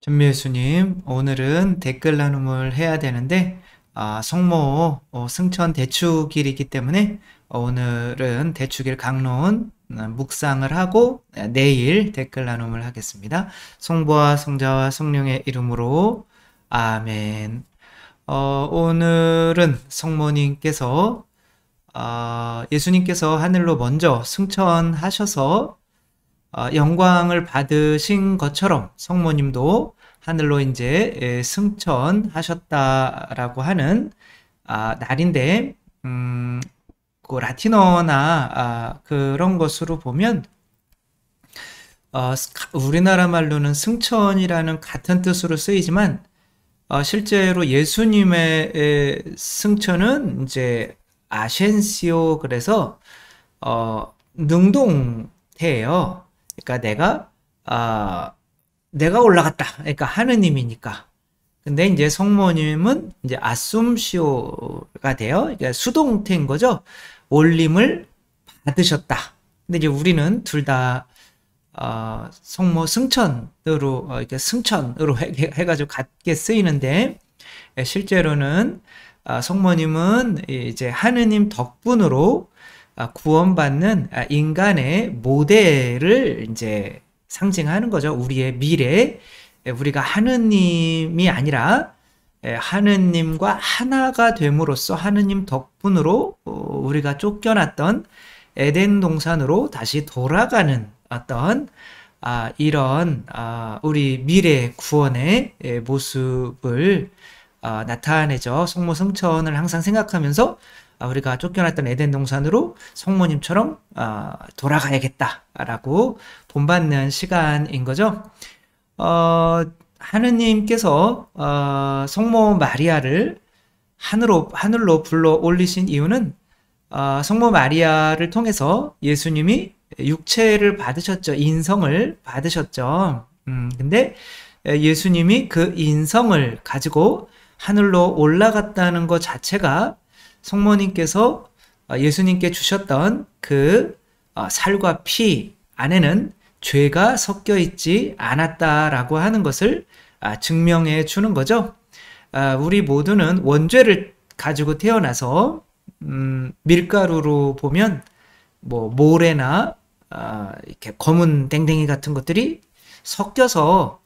전미애수님, 오늘은 댓글 나눔을 해야 되는데, 성모 승천 대축일이기 때문에 오늘은 대축일 강론 묵상을 하고 내일 댓글 나눔을 하겠습니다. 성부와 성자와 성령의 이름으로 아멘. 오늘은 성모님께서 예수님께서 하늘로 먼저 승천하셔서 영광을 받으신 것처럼 성모님도 하늘로 이제 승천하셨다라고 하는 날인데, 그 라틴어나 그런 것으로 보면 우리나라 말로는 승천이라는 같은 뜻으로 쓰이지만 실제로 예수님의 승천은 이제 아센시오, 그래서 능동태예요. 그러니까 내가 올라갔다. 그러니까 하느님이니까. 근데 이제 성모님은 이제 아숨시오가 돼요. 그러니까 수동태인 거죠. 올림을 받으셨다. 근데 이제 우리는 둘 다 성모 승천으로 이렇게 승천으로 해가지고 같게 쓰이는데, 실제로는 성모님은 이제 하느님 덕분으로 구원받는 인간의 모델을 이제 상징하는 거죠. 우리의 미래, 우리가 하느님이 아니라 하느님과 하나가 됨으로써 하느님 덕분으로 우리가 쫓겨났던 에덴 동산으로 다시 돌아가는 어떤 이런 우리 미래 구원의 모습을 나타내죠. 성모 승천을 항상 생각하면서 우리가 쫓겨났던 에덴 동산으로 성모님처럼 돌아가야겠다라고 본받는 시간인 거죠. 하느님께서 성모 마리아를 하늘로 불러 올리신 이유는 성모 마리아를 통해서 예수님이 육체를 받으셨죠. 인성을 받으셨죠. 근데 예수님이 그 인성을 가지고 하늘로 올라갔다는 것 자체가 성모님께서 예수님께 주셨던 그 살과 피 안에는 죄가 섞여 있지 않았다라고 하는 것을 증명해 주는 거죠. 우리 모두는 원죄를 가지고 태어나서 밀가루로 보면 뭐 모래나 이렇게 검은 땡땡이 같은 것들이 섞여서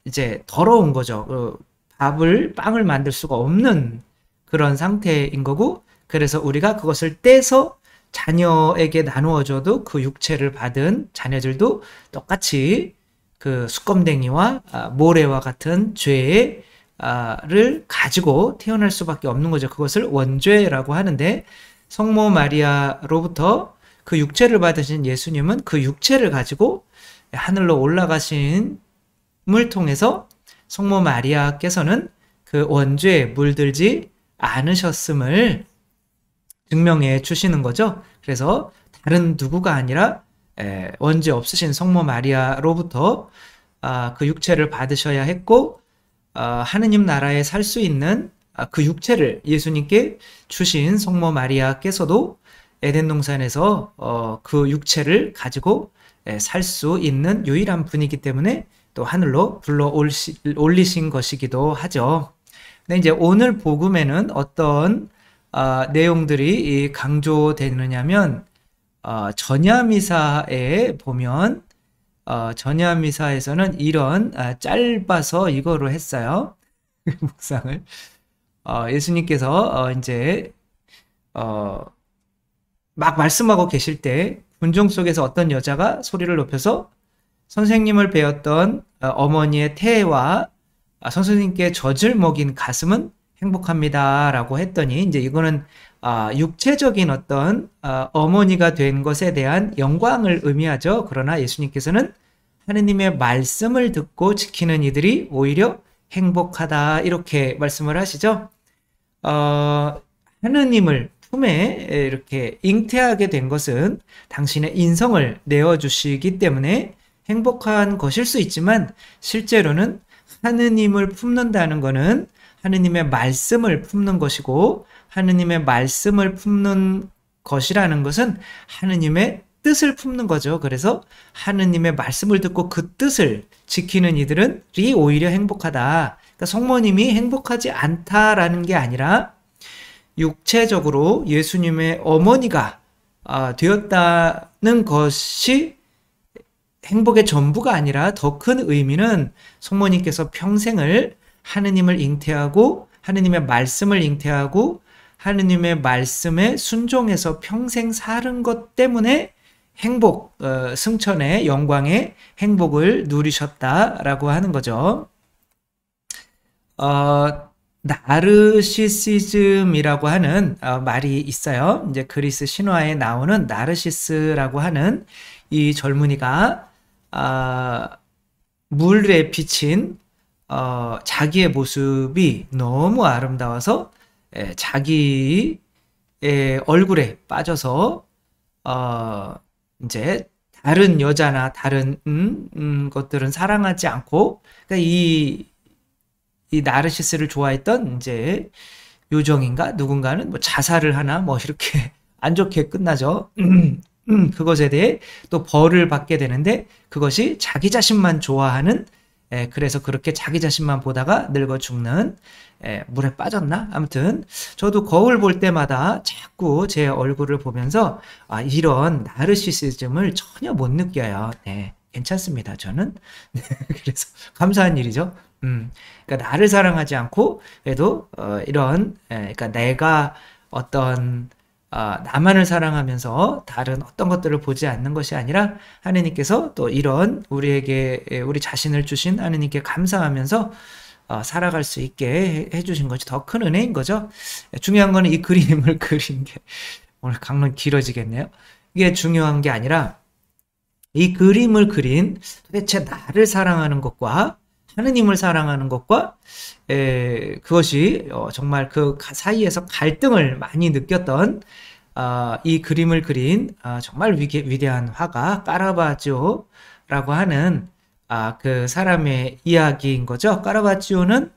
이제 더러운 거죠. 빵을 만들 수가 없는 그런 상태인 거고, 그래서 우리가 그것을 떼서 자녀에게 나누어줘도 그 육체를 받은 자녀들도 똑같이 그 수검댕이와 모래와 같은 죄를 가지고 태어날 수밖에 없는 거죠. 그것을 원죄라고 하는데, 성모 마리아로부터 그 육체를 받으신 예수님은 그 육체를 가지고 하늘로 올라가심을 통해서 성모 마리아께서는 그 원죄에 물들지 않으셨음을 증명해 주시는 거죠. 그래서 다른 누구가 아니라 원죄 없으신 성모 마리아로부터 그 육체를 받으셔야 했고, 하느님 나라에 살 수 있는 그 육체를 예수님께 주신 성모 마리아께서도 에덴 동산에서 그 육체를 가지고 살 수 있는 유일한 분이기 때문에 또 하늘로 불러 올리신 것이기도 하죠. 근데 이제 오늘 복음에는 어떤 내용들이 강조되느냐면, 전야미사에 보면 전야미사에서는 이런 짧아서 이거로 했어요. 묵상을. 예수님께서 이제 막 말씀하고 계실 때 군중 속에서 어떤 여자가 소리를 높여서 선생님을 배웠던 어머니의 태와 선생님께 젖을 먹인 가슴은 행복합니다 라고 했더니, 이제 이거는 육체적인 어떤 어머니가 된 것에 대한 영광을 의미하죠. 그러나 예수님께서는 하느님의 말씀을 듣고 지키는 이들이 오히려 행복하다 이렇게 말씀을 하시죠. 하느님을 품에 이렇게 잉태하게 된 것은 당신의 인성을 내어주시기 때문에 행복한 것일 수 있지만, 실제로는 하느님을 품는다는 것은 하느님의 말씀을 품는 것이고, 하느님의 말씀을 품는 것이라는 것은 하느님의 뜻을 품는 거죠. 그래서 하느님의 말씀을 듣고 그 뜻을 지키는 이들이 오히려 행복하다. 그러니까 성모님이 행복하지 않다라는 게 아니라 육체적으로 예수님의 어머니가 되었다는 것이 행복의 전부가 아니라 더 큰 의미는 성모님께서 평생을 하느님을 잉태하고 하느님의 말씀을 잉태하고 하느님의 말씀에 순종해서 평생 사는 것 때문에 행복, 승천의 영광의 행복을 누리셨다라고 하는 거죠. 나르시시즘이라고 하는 말이 있어요. 이제 그리스 신화에 나오는 나르시스라고 하는 이 젊은이가 물에 비친 자기의 모습이 너무 아름다워서 자기의 얼굴에 빠져서 이제 다른 여자나 다른 것들은 사랑하지 않고, 그러니까 이 나르시스를 좋아했던 이제 요정인가 누군가는 뭐 자살을 하나 뭐 이렇게 안 좋게 끝나죠. 그것에 대해 또 벌을 받게 되는데 그것이 자기 자신만 좋아하는, 그래서 그렇게 자기 자신만 보다가 늙어 죽는, 물에 빠졌나? 아무튼 저도 거울 볼 때마다 자꾸 제 얼굴을 보면서 이런 나르시시즘을 전혀 못 느껴요. 네, 괜찮습니다. 저는. 그래서 감사한 일이죠. 그러니까 나를 사랑하지 않고 그래도 이런, 그러니까 내가 어떤 나만을 사랑하면서 다른 어떤 것들을 보지 않는 것이 아니라 하느님께서 또 이런 우리에게 우리 자신을 주신 하느님께 감사하면서 살아갈 수 있게 해주신 것이 더 큰 은혜인 거죠. 중요한 거는 이 그림을 그린 게, 오늘 강론 길어지겠네요. 이게 중요한 게 아니라 이 그림을 그린 도대체 나를 사랑하는 것과 하느님을 사랑하는 것과 그것이 정말 그 사이에서 갈등을 많이 느꼈던 이 그림을 그린 정말 위대한 화가 까라바지오라고 하는 그 사람의 이야기인 거죠. 까라바지오는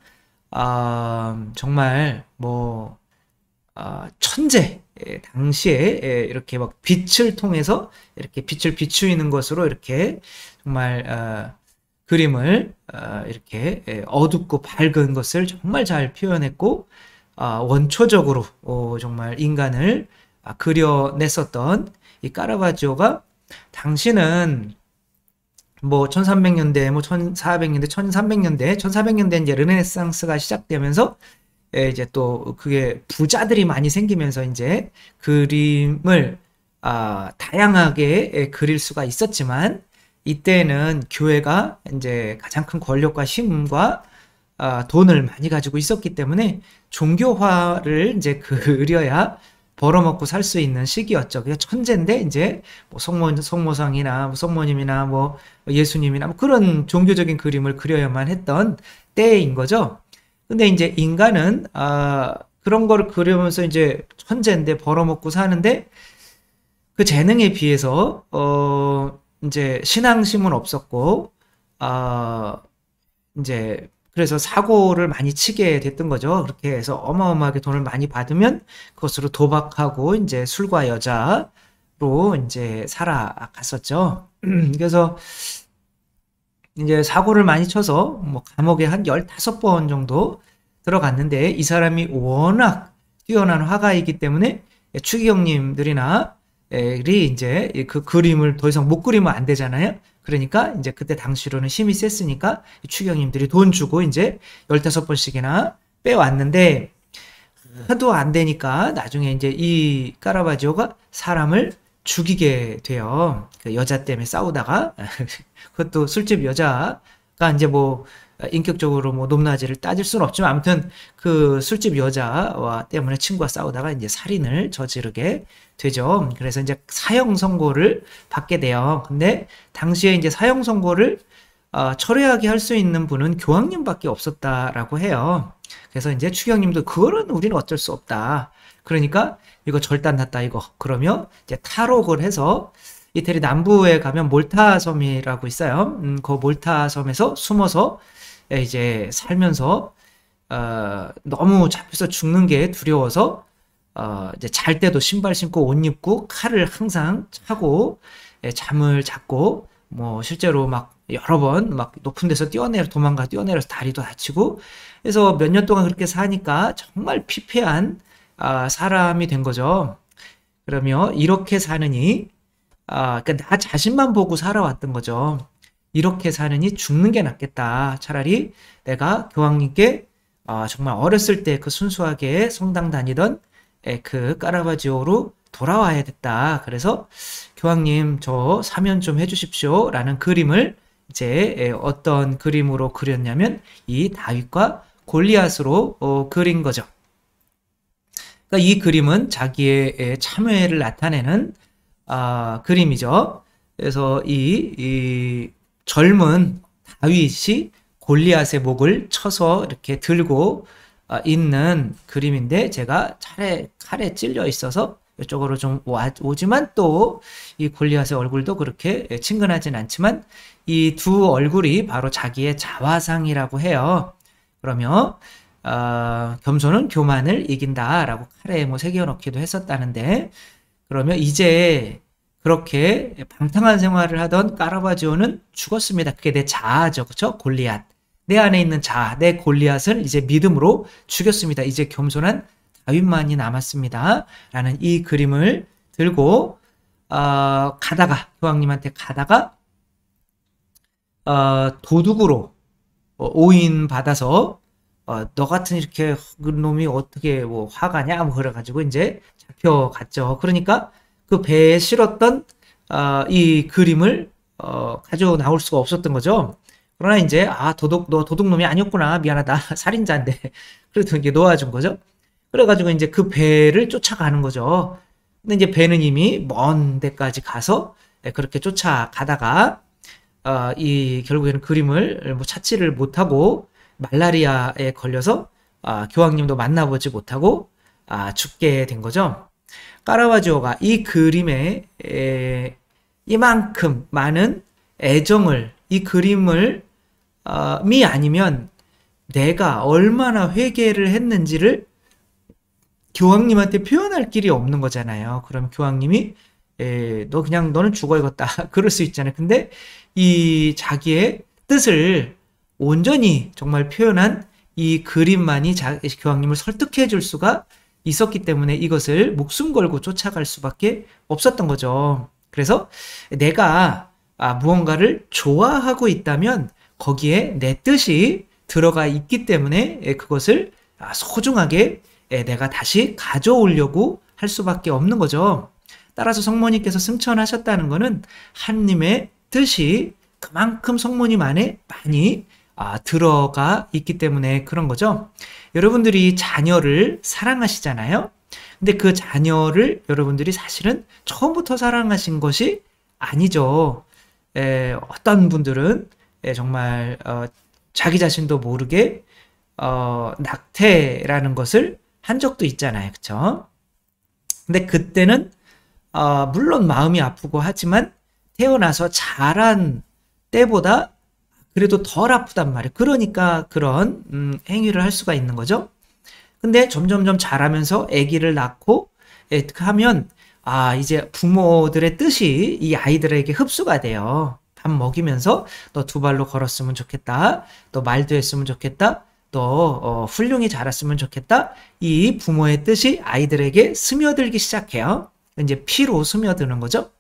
정말 뭐 천재, 당시에 이렇게 막 빛을 통해서 이렇게 빛을 비추이는 것으로 이렇게 정말 그림을 이렇게 어둡고 밝은 것을 정말 잘 표현했고, 원초적으로 정말 인간을 그려냈었던 이 까라바지오가, 당시는 뭐 1300년대, 뭐 1400년대, 1300년대, 1400년대 이제 르네상스가 시작되면서 이제 또 그게 부자들이 많이 생기면서 이제 그림을 다양하게 그릴 수가 있었지만, 이때는 교회가 이제 가장 큰 권력과 힘과 돈을 많이 가지고 있었기 때문에 종교화를 이제 그려야 벌어먹고 살 수 있는 시기였죠. 그게 천재인데 이제 뭐 성모상이나 뭐 성모님이나 뭐 예수님이나 뭐 그런 종교적인 그림을 그려야만 했던 때인 거죠. 근데 이제 인간은 그런 거를 그리면서 이제 천재인데 벌어먹고 사는데, 그 재능에 비해서 이제 신앙심은 없었고, 이제 그래서 사고를 많이 치게 됐던 거죠. 그렇게 해서 어마어마하게 돈을 많이 받으면 그것으로 도박하고 이제 술과 여자로 이제 살아갔었죠. 그래서 이제 사고를 많이 쳐서 뭐 감옥에 한 15번 정도 들어갔는데, 이 사람이 워낙 뛰어난 화가이기 때문에 추기경님들이나 이제 그 그림을 더 이상 못 그리면 안 되잖아요. 그러니까 이제 그때 당시로는 힘이 셌으니까 추기경님들이 돈 주고 이제 15번씩이나 빼왔는데, 하도 안 되니까 나중에 이제 이 까라바지오가 사람을 죽이게 돼요. 그 여자 때문에 싸우다가 그것도 술집 여자가 이제 뭐 인격적으로 뭐 높낮이를 따질 수는 없지만, 아무튼 그 술집 여자와 때문에 친구와 싸우다가 이제 살인을 저지르게 되죠. 그래서 이제 사형 선고를 받게 돼요. 근데 당시에 이제 사형 선고를 철회하게 할 수 있는 분은 교황님밖에 없었다라고 해요. 그래서 이제 추경님도 그거는 우리는 어쩔 수 없다. 그러니까 이거 절단 났다 이거. 그러면 이제 탈옥을 해서 이태리 남부에 가면 몰타 섬이라고 있어요. 그 몰타 섬에서 숨어서 이제 살면서 너무 잡혀서 죽는 게 두려워서 이제 잘 때도 신발 신고 옷 입고 칼을 항상 차고 잠을 잤고 뭐 실제로 막 여러 번 막 높은 데서 뛰어내려서 다리도 다치고 그래서 몇 년 동안 그렇게 사니까 정말 피폐한 사람이 된 거죠. 그러면 이렇게 사느니 그러니까 나 자신만 보고 살아왔던 거죠. 이렇게 사느니 죽는 게 낫겠다. 차라리 내가 교황님께 정말 어렸을 때 그 순수하게 성당 다니던 그 까라바지오로 돌아와야 됐다. 그래서 교황님 저 사면 좀 해주십시오. 라는 그림을 이제 어떤 그림으로 그렸냐면 이 다윗과 골리앗으로 그린 거죠. 그러니까 이 그림은 자기의 참회를 나타내는 그림이죠. 그래서 이 젊은 다윗이 골리앗의 목을 쳐서 이렇게 들고 있는 그림인데 제가 칼에 찔려 있어서 이쪽으로 좀 오지만 또 이 골리앗의 얼굴도 그렇게 친근하진 않지만 이 두 얼굴이 바로 자기의 자화상이라고 해요. 그러면 겸손은 교만을 이긴다라고 칼에 뭐 새겨넣기도 했었다는데 그러면 이제 그렇게 방탕한 생활을 하던 까라바지오는 죽었습니다. 그게 내 자아죠. 그렇죠? 골리앗. 내 안에 있는 자아, 내 골리앗을 이제 믿음으로 죽였습니다. 이제 겸손한 다윗만이 남았습니다. 라는 이 그림을 들고 교황님한테 가다가 도둑으로 오인 받아서 너 같은 이렇게 놈이 어떻게 뭐 화가냐 뭐 그래가지고 이제 잡혀갔죠. 그러니까 그 배에 실었던 이 그림을 가져 나올 수가 없었던 거죠. 그러나 이제 너 도둑놈이 아니었구나 미안하다 살인자인데 그래도 이게 놓아준 거죠. 그래가지고 이제 그 배를 쫓아가는 거죠. 근데 이제 배는 이미 먼 데까지 가서 그렇게 쫓아가다가 결국에는 그림을 뭐 찾지를 못하고 말라리아에 걸려서 교황님도 만나보지 못하고 죽게 된 거죠. 까라바지오가 이 그림에 이만큼 많은 애정을 이 그림을 미 아니면 내가 얼마나 회개를 했는지를 교황님한테 표현할 길이 없는 거잖아요. 그럼 교황님이 너는 죽어야겠다 그럴 수 있잖아요. 근데 이 자기의 뜻을 온전히 정말 표현한 이 그림만이 교황님을 설득해 줄 수가 있었기 때문에 이것을 목숨 걸고 쫓아갈 수밖에 없었던 거죠. 그래서 내가 무언가를 좋아하고 있다면 거기에 내 뜻이 들어가 있기 때문에 그것을 소중하게 내가 다시 가져오려고 할 수밖에 없는 거죠. 따라서 성모님께서 승천하셨다는 것은 하느님의 뜻이 그만큼 성모님 안에 많이 들어가 있기 때문에 그런 거죠. 여러분들이 자녀를 사랑하시잖아요. 근데 그 자녀를 여러분들이 사실은 처음부터 사랑하신 것이 아니죠. 어떤 분들은 정말 자기 자신도 모르게 낙태라는 것을 한 적도 있잖아요. 그쵸? 근데 그때는 물론 마음이 아프고 하지만 태어나서 자란 때보다 그래도 덜 아프단 말이에요. 그러니까 그런 행위를 할 수가 있는 거죠. 근데 점점점 자라면서 아기를 낳고 하면 이제 부모들의 뜻이 이 아이들에게 흡수가 돼요. 밥 먹이면서 너 두 발로 걸었으면 좋겠다. 너 말도 했으면 좋겠다. 너 훌륭히 자랐으면 좋겠다. 이 부모의 뜻이 아이들에게 스며들기 시작해요. 이제 피로 스며드는 거죠.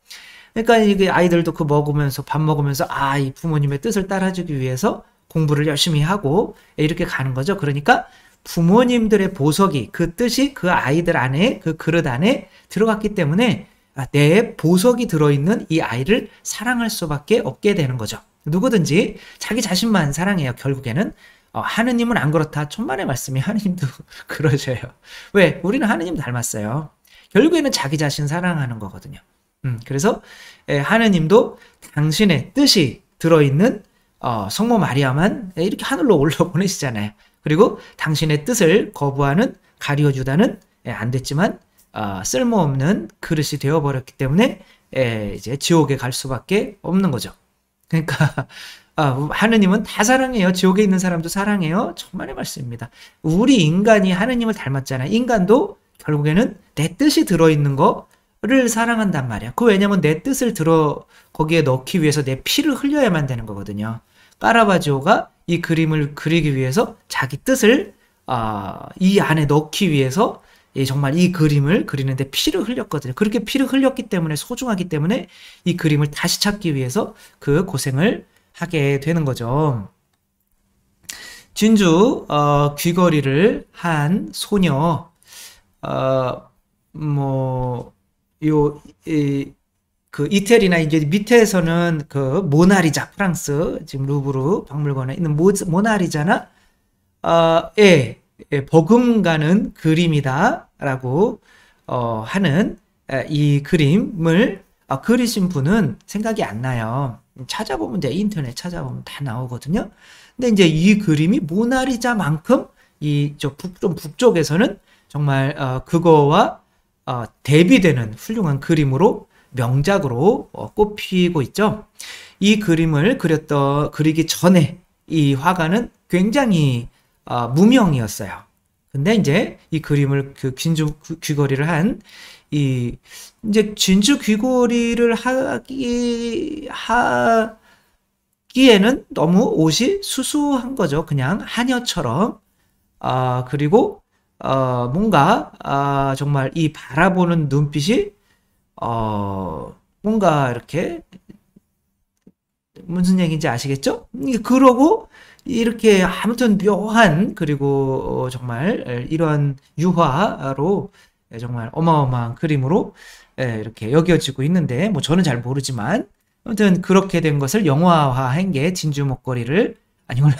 그러니까 이게 아이들도 밥 먹으면서 이 부모님의 뜻을 따라주기 위해서 공부를 열심히 하고 이렇게 가는 거죠. 그러니까 부모님들의 보석이 그 뜻이 그 아이들 안에 그 그릇 안에 들어갔기 때문에 내 보석이 들어있는 이 아이를 사랑할 수밖에 없게 되는 거죠. 누구든지 자기 자신만 사랑해요. 결국에는 하느님은 안 그렇다. 천만의 말씀이 하느님도 그러셔요. 왜? 우리는 하느님 닮았어요. 결국에는 자기 자신 사랑하는 거거든요. 그래서 하느님도 당신의 뜻이 들어있는 성모 마리아만 이렇게 하늘로 올려보내시잖아요. 그리고 당신의 뜻을 거부하는 가룟유다는 안 됐지만 쓸모없는 그릇이 되어버렸기 때문에 이제 지옥에 갈 수밖에 없는 거죠. 그러니까 하느님은 다 사랑해요. 지옥에 있는 사람도 사랑해요. 천만의 말씀입니다. 우리 인간이 하느님을 닮았잖아요. 인간도 결국에는 내 뜻이 들어있는 거를 사랑한단 말이야. 왜냐면 내 뜻을 거기에 넣기 위해서 내 피를 흘려야만 되는 거거든요. 카라바지오가 이 그림을 그리기 위해서 자기 뜻을 이 안에 넣기 위해서 정말 이 그림을 그리는데 피를 흘렸거든요. 그렇게 피를 흘렸기 때문에 소중하기 때문에 이 그림을 다시 찾기 위해서 그 고생을 하게 되는 거죠. 진주 귀걸이를 한 소녀 그 이태리나 이제 밑에서는 그 모나리자 프랑스 지금 루브르 박물관에 있는 모나리자나 버금가는 그림이다라고 하는 이 그림을 그리신 분은 생각이 안 나요. 찾아보면 인터넷 찾아보면 다 나오거든요. 근데 이제 이 그림이 모나리자만큼 좀 북쪽에서는 정말 그거와 대비되는 훌륭한 그림으로 명작으로 꼽히고 있죠. 이 그림을 그리기 전에 이 화가는 굉장히 무명이었어요. 근데 이제 이 그림을 그 진주 귀걸이를 이제 진주 귀걸이를 하기에는 너무 옷이 수수한 거죠. 그냥 하녀처럼. 그리고 뭔가 정말 이 바라보는 눈빛이 뭔가 이렇게 무슨 얘기인지 아시겠죠? 그러고 이렇게 아무튼 묘한 그리고 정말 이런 유화로 정말 어마어마한 그림으로 이렇게 여겨지고 있는데 뭐 저는 잘 모르지만 아무튼 그렇게 된 것을 영화화한 게 진주 목걸이를 아니구나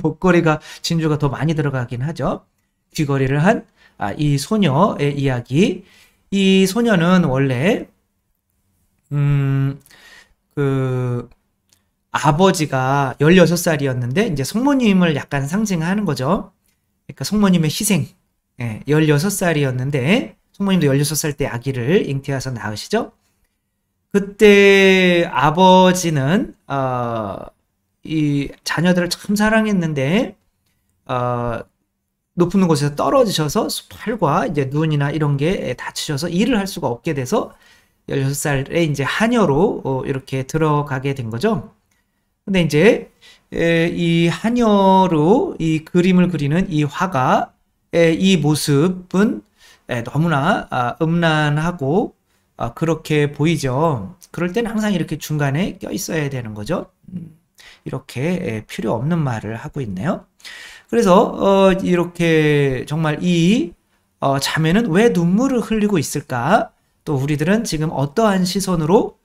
목걸이가 진주가 더 많이 들어가긴 하죠. 귀걸이를 한 이 소녀의 이야기. 이 소녀는 원래 그 아버지가 16살이었는데 이제 성모님을 약간 상징하는 거죠. 그러니까 성모님의 희생. 16살이었는데 성모님도 16살 때 아기를 잉태해서 낳으시죠. 그때 아버지는 이 자녀들을 참 사랑했는데 높은 곳에서 떨어지셔서 팔과 이제 눈이나 이런 게 다치셔서 일을 할 수가 없게 돼서 16살에 이제 하녀로 이렇게 들어가게 된 거죠. 근데 이제 이 하녀로 이 그림을 그리는 이 화가의 이 모습은 너무나 음란하고 그렇게 보이죠. 그럴 때는 항상 이렇게 중간에 껴 있어야 되는 거죠. 이렇게 필요 없는 말을 하고 있네요. 그래서 이렇게 정말 이 자매는 왜 눈물을 흘리고 있을까? 또 우리들은 지금 어떠한 시선으로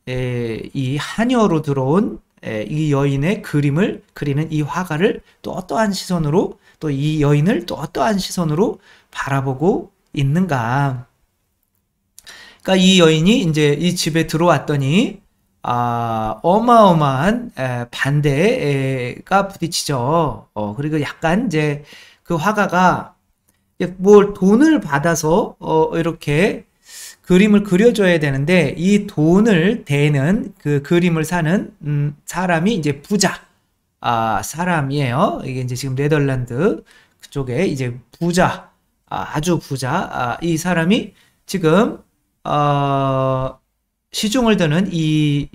이 하녀로 들어온 이 여인의 그림을 그리는 이 화가를 또 어떠한 시선으로 또 이 여인을 또 어떠한 시선으로 바라보고 있는가? 그러니까 이 여인이 이제 이 집에 들어왔더니 어마어마한 반대가 부딪히죠. 그리고 약간 이제 그 화가가 뭘 돈을 받아서 이렇게 그림을 그려줘야 되는데 이 돈을 대는 그 그림을 사는 사람이 이제 부자 사람이에요. 이게 이제 지금 네덜란드 그쪽에 이제 부자 아주 부자 이 사람이 지금 시중을 드는 이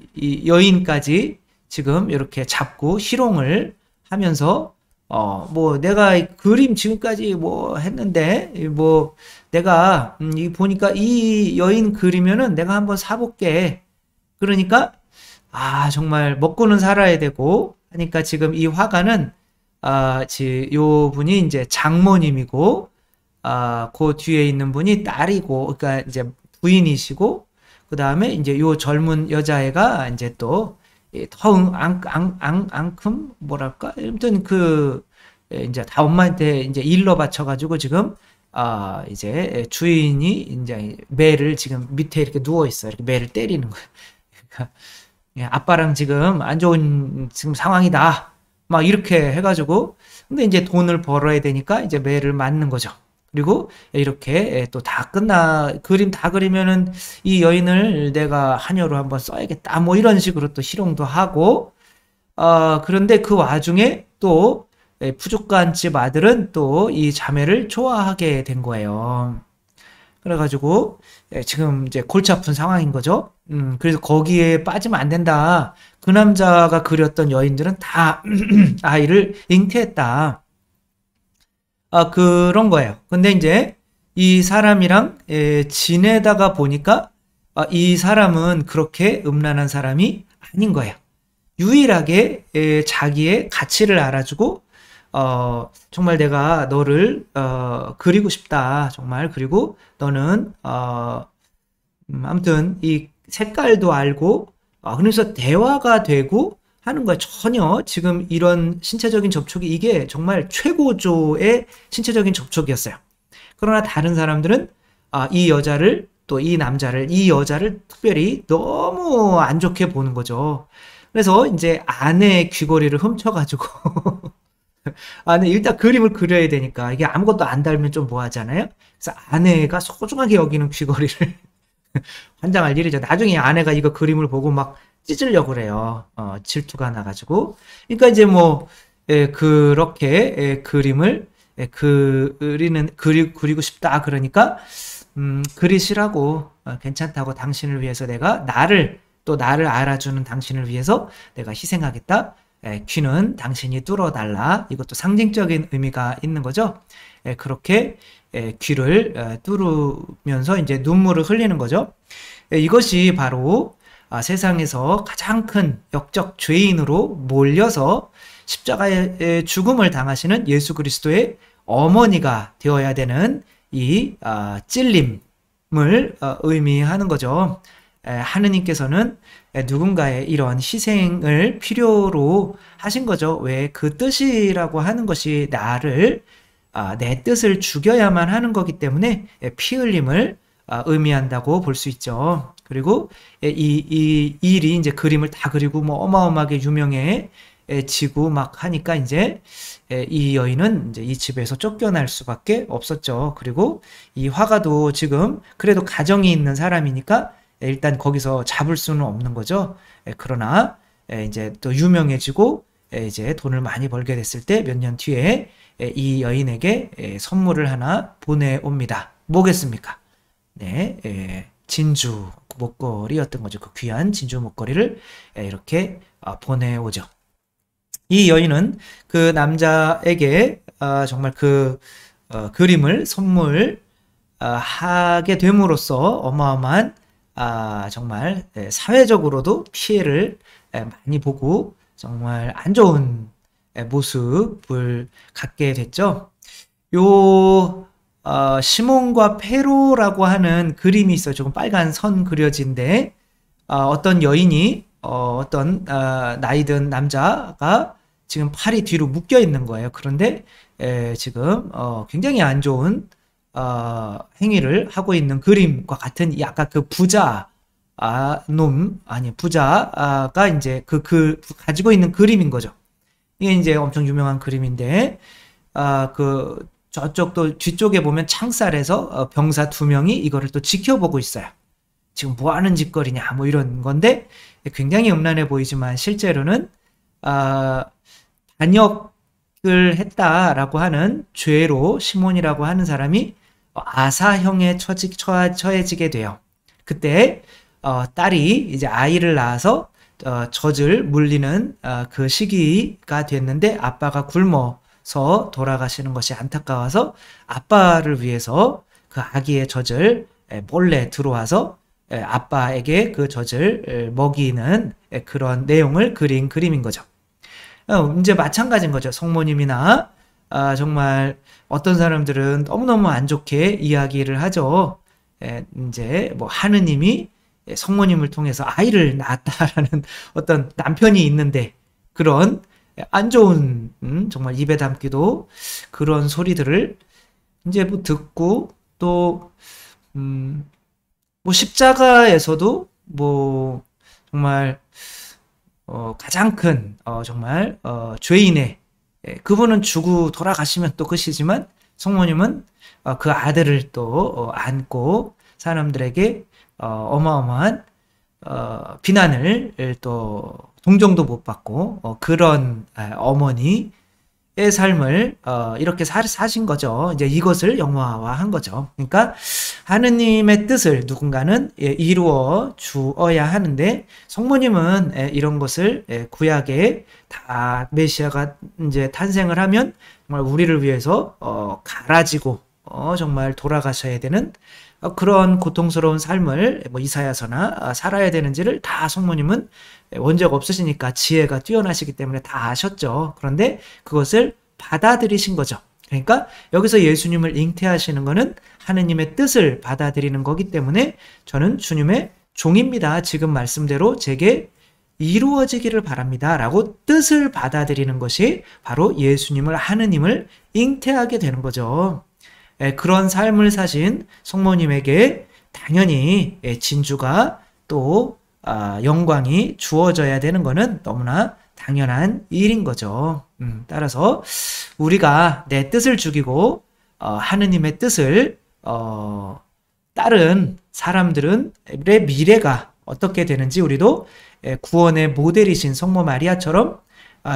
여인까지 지금 이렇게 잡고 희롱을 하면서 뭐 내가 그림 지금까지 뭐 했는데 뭐 내가 보니까 이 여인 그리면은 내가 한번 사볼게. 그러니까 정말 먹고는 살아야 되고 하니까 지금 이 화가는 요 분이 이제 장모님이고 그 뒤에 있는 분이 딸이고 그러니까 이제 부인이시고 그 다음에 이제 요 젊은 여자애가 이제 또 앙큼 뭐랄까 아무튼 이제 다 엄마한테 이제 일러 바쳐가지고 지금 이제 주인이 이제 매를 지금 밑에 이렇게 누워 있어 이렇게 매를 때리는 거예요. 그러니까 아빠랑 지금 안 좋은 지금 상황이다 막 이렇게 해가지고 근데 이제 돈을 벌어야 되니까 이제 매를 맞는 거죠. 그리고 이렇게 또 그림 다 그리면은 이 여인을 내가 하녀로 한번 써야겠다. 뭐 이런 식으로 또 희롱도 하고, 그런데 그 와중에 또 푸주간 집 아들은 또 이 자매를 좋아하게 된 거예요. 그래가지고 지금 이제 골치 아픈 상황인 거죠. 그래서 거기에 빠지면 안 된다. 그 남자가 그렸던 여인들은 다 아이를 잉태했다. 그런 거예요. 근데 이제 이 사람이랑 지내다가 보니까 이 사람은 그렇게 음란한 사람이 아닌 거예요. 유일하게 자기의 가치를 알아주고 정말 내가 너를 그리고 싶다. 정말. 그리고 너는 아무튼 이 색깔도 알고 그래서 대화가 되고 하는 거야. 전혀 지금 이런 신체적인 접촉이 이게 정말 최고조의 신체적인 접촉이었어요. 그러나 다른 사람들은 이 여자를 또 이 남자를 이 여자를 특별히 너무 안 좋게 보는 거죠. 그래서 이제 아내의 귀걸이를 훔쳐가지고 아내 일단 그림을 그려야 되니까 이게 아무것도 안 달면 좀 뭐하잖아요. 그래서 아내가 소중하게 여기는 귀걸이를 환장할 일이죠. 나중에 아내가 이거 그림을 보고 막 찢으려고 그래요. 질투가 나가지고. 그러니까 이제 뭐 그렇게 그림을 그리고 싶다. 그러니까 그리시라고 괜찮다고 당신을 위해서 내가 나를 알아주는 당신을 위해서 내가 희생하겠다. 귀는 당신이 뚫어달라. 이것도 상징적인 의미가 있는 거죠. 그렇게 귀를 뚫으면서 이제 눈물을 흘리는 거죠. 이것이 바로 세상에서 가장 큰 역적 죄인으로 몰려서 십자가의 죽음을 당하시는 예수 그리스도의 어머니가 되어야 되는 이 찔림을 의미하는 거죠. 하느님께서는 누군가의 이런 희생을 필요로 하신 거죠. 왜? 그 뜻이라고 하는 것이 내 뜻을 죽여야만 하는 거기 때문에 피 흘림을 의미한다고 볼 수 있죠. 그리고 이 일이 이제 그림을 다 그리고 뭐 어마어마하게 유명해지고 막 하니까 이제 이 여인은 이제 이 집에서 쫓겨날 수밖에 없었죠. 그리고 이 화가도 지금 그래도 가정이 있는 사람이니까 일단 거기서 잡을 수는 없는 거죠. 그러나 이제 또 유명해지고 이제 돈을 많이 벌게 됐을 때 몇 년 뒤에 이 여인에게 선물을 하나 보내옵니다. 뭐겠습니까? 네, 진주 목걸이였던 거죠. 그 귀한 진주 목걸이를 이렇게 보내오죠. 이 여인은 그 남자에게 정말 그 그림을 선물 하게 됨으로써 어마어마한 정말 사회적으로도 피해를 많이 보고 정말 안 좋은 모습을 갖게 됐죠. 요 시몬과 페로라고 하는 그림이 있어요. 조금 빨간 선 그려진데 어떤 여인이 어떤 나이 든 남자가 지금 팔이 뒤로 묶여 있는 거예요. 그런데 지금 굉장히 안 좋은 행위를 하고 있는 그림과 같은 아까 그 부자가 이제 가지고 있는 그림인 거죠. 이게 이제 엄청 유명한 그림인데 저쪽도 뒤쪽에 보면 창살에서 병사 2명이 이거를 또 지켜보고 있어요. 지금 뭐 하는 짓거리냐 뭐 이런 건데 굉장히 음란해 보이지만 실제로는 반역을 했다라고 하는 죄로 시몬이라고 하는 사람이 아사형에 처해지게 돼요. 그때 딸이 이제 아이를 낳아서 젖을 물리는 그 시기가 됐는데 아빠가 굶어서 돌아가시는 것이 안타까워서 아빠를 위해서 그 아기의 젖을 몰래 들어와서 아빠에게 그 젖을 먹이는 그런 내용을 그린 그림인 거죠. 이제 마찬가지인 거죠. 성모님이나 정말 어떤 사람들은 너무너무 안 좋게 이야기를 하죠. 이제 뭐 하느님이 성모님을 통해서 아이를 낳았다라는 어떤 남편이 있는데 그런 안 좋은 정말 입에 담기도 그런 소리들을 이제 뭐 듣고 또 뭐 십자가에서도 뭐 정말 가장 큰 정말 죄인의 그분은 죽고 돌아가시면 또 끝이지만 성모님은 그 아들을 또 안고 사람들에게 어마어마한 비난을 또 동정도 못 받고 그런 어머니 삶을 이렇게 사신 거죠. 이제 이것을 영화화한 거죠. 그러니까 하느님의 뜻을 누군가는 이루어 주어야 하는데 성모님은 이런 것을 구약에 다 메시아가 이제 탄생을 하면 정말 우리를 위해서 갈아지고 정말 돌아가셔야 되는 그런 고통스러운 삶을 뭐 이사야서나 살아야 되는지를 다 성모님은 원죄가 없으시니까 지혜가 뛰어나시기 때문에 다 아셨죠. 그런데 그것을 받아들이신 거죠. 그러니까 여기서 예수님을 잉태하시는 것은 하느님의 뜻을 받아들이는 거기 때문에 저는 주님의 종입니다. 지금 말씀대로 제게 이루어지기를 바랍니다. 라고 뜻을 받아들이는 것이 바로 예수님을 하느님을 잉태하게 되는 거죠. 그런 삶을 사신 성모님에게 당연히 진주가 또 영광이 주어져야 되는 것은 너무나 당연한 일인 거죠. 따라서 우리가 내 뜻을 죽이고 하느님의 뜻을 따른 사람들의 미래가 어떻게 되는지 우리도 구원의 모델이신 성모 마리아처럼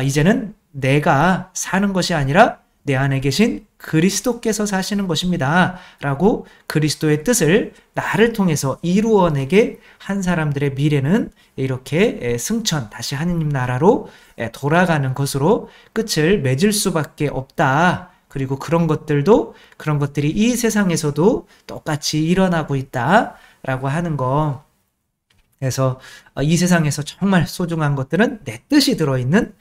이제는 내가 사는 것이 아니라 내 안에 계신 그리스도께서 사시는 것입니다. 라고 그리스도의 뜻을 나를 통해서 이루어내게 한 사람들의 미래는 이렇게 승천, 다시 하느님 나라로 돌아가는 것으로 끝을 맺을 수밖에 없다. 그리고 그런 것들이 이 세상에서도 똑같이 일어나고 있다. 라고 하는 거. 그래서 이 세상에서 정말 소중한 것들은 내 뜻이 들어있는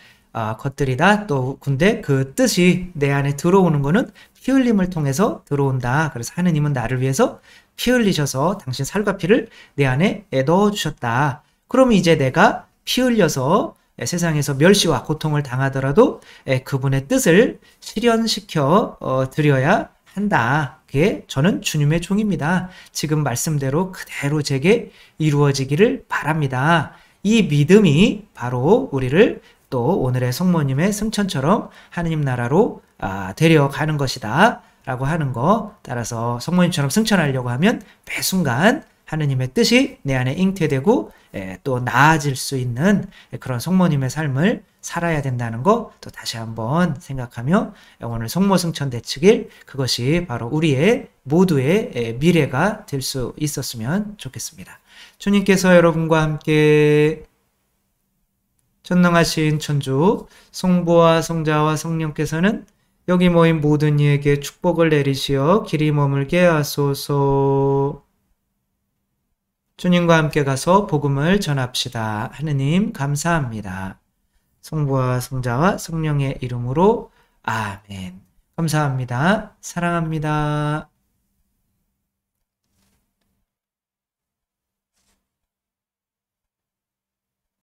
것들이다. 또 근데 그 뜻이 내 안에 들어오는 거는 피 흘림을 통해서 들어온다. 그래서 하느님은 나를 위해서 피 흘리셔서 당신 살과 피를 내 안에 넣어주셨다. 그럼 이제 내가 피 흘려서 세상에서 멸시와 고통을 당하더라도 그분의 뜻을 실현시켜 드려야 한다. 그게 저는 주님의 종입니다. 지금 말씀대로 그대로 제게 이루어지기를 바랍니다. 이 믿음이 바로 우리를 또 오늘의 성모님의 승천처럼 하느님 나라로 데려가는 것이다 라고 하는 거. 따라서 성모님처럼 승천하려고 하면 매 순간 하느님의 뜻이 내 안에 잉태되고 또 나아질 수 있는 그런 성모님의 삶을 살아야 된다는 거 또 다시 한번 생각하며 오늘 성모 승천 되치길, 그것이 바로 우리의 모두의 미래가 될 수 있었으면 좋겠습니다. 주님께서 여러분과 함께 전능하신 천주 성부와 성자와 성령께서는 여기 모인 모든 이에게 축복을 내리시어 길이 머물게 하소서. 주님과 함께 가서 복음을 전합시다. 하느님 감사합니다. 성부와 성자와 성령의 이름으로 아멘. 감사합니다. 사랑합니다.